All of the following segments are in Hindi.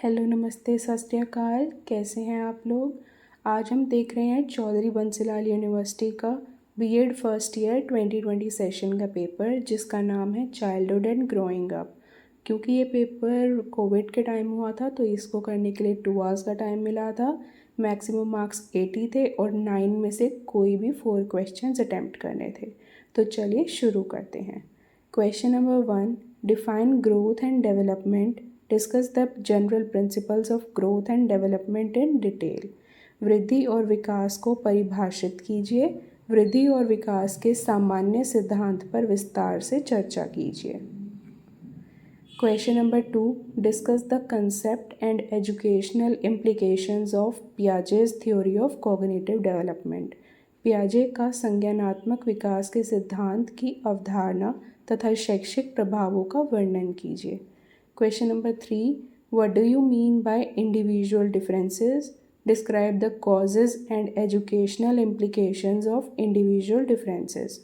हेलो, नमस्ते, सत श्री अकाल। कैसे हैं आप लोग। आज हम देख रहे हैं चौधरी बंसीलाल यूनिवर्सिटी का बीएड फर्स्ट ईयर 2020 सेशन का पेपर, जिसका नाम है चाइल्डहुड एंड ग्रोइंग अप। क्योंकि ये पेपर कोविड के टाइम हुआ था तो इसको करने के लिए 2 आवर्स का टाइम मिला था। मैक्सिमम मार्क्स 80 थे और 9 में से कोई भी 4 क्वेश्चंस अटैम्प्ट करने थे। तो चलिए शुरू करते हैं। Question number 1, define growth and development. Discuss the general principles of growth and development in detail. वृद्धि और विकास को परिभाषित कीजिए। वृद्धि और विकास के सामान्य सिद्धांत पर विस्तार से चर्चा कीजिए। Question number 2, discuss the concept and educational implications of Piaget's theory of cognitive development. पियाजे का संज्ञानात्मक विकास के सिद्धांत की अवधारणा तथा शैक्षिक प्रभावों का वर्णन कीजिए। Question number 3, what do you mean by individual differences? Describe the causes and educational implications of individual differences.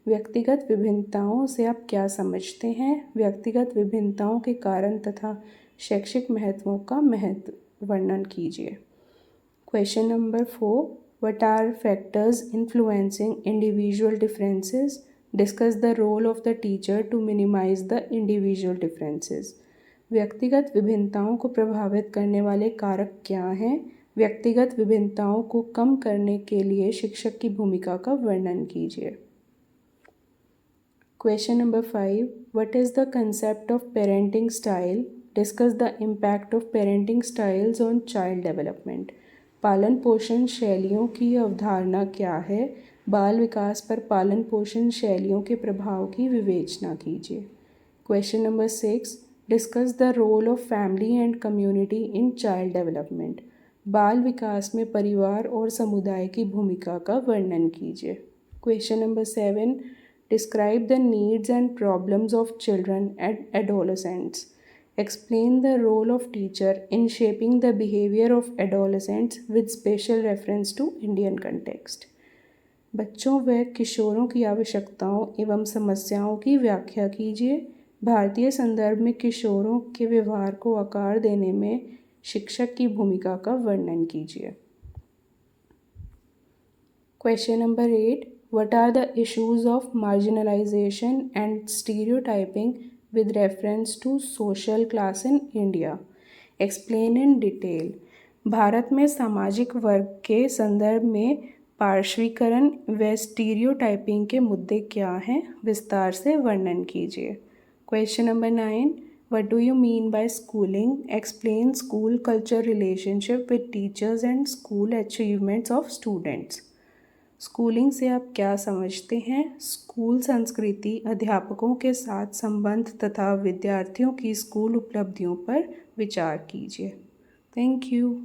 व्यक्तिगत विभिन्नताओं से आप क्या समझते हैं? व्यक्तिगत विभिन्नताओं के कारण तथा शैक्षिक महत्वों का वर्णन कीजिए। Question number 4, what are factors influencing individual differences? Discuss the role of the teacher to minimize the individual differences. व्यक्तिगत विभिन्नताओं को प्रभावित करने वाले कारक क्या हैं? व्यक्तिगत विभिन्नताओं को कम करने के लिए शिक्षक की भूमिका का वर्णन कीजिए। Question number 5, what is the concept of parenting style? Discuss the impact of parenting styles on child development. पालन पोषण शैलियों की अवधारणा क्या है? बाल विकास पर पालन पोषण शैलियों के प्रभाव की विवेचना कीजिए। Question number 6, discuss the role of family and community in child development. बाल विकास में परिवार और समुदाय की भूमिका का वर्णन कीजिए। Question number 7, describe the needs and problems of children and adolescents. Explain the role of teacher in shaping the behaviour of adolescents with special reference to Indian context. बच्चों व किशोरों की आवश्यकताओं एवं समस्याओं की व्याख्या कीजिए। भारतीय संदर्भ में किशोरों के व्यवहार को आकार देने में शिक्षक की भूमिका का वर्णन कीजिए। Question number 8, what are the issues of marginalisation and stereotyping with reference to social class in India. Explain in detail. Bharat में सामाजिक वर्ग के संदर्भ में पार्श्वीकरण व स्टीरियोटाइपिंग के मुद्दे क्या हैं? विस्तार से वर्णन कीजिए। Question number 9, what do you mean by schooling? Explain school culture relationship with teachers and school achievements of students. Schooling से आप क्या समझते हैं? स्कूल संस्कृति, अध्यापकों के साथ संबंध तथा विद्यार्थियों की स्कूल उपलब्धियों पर विचार कीजिए। Thank you.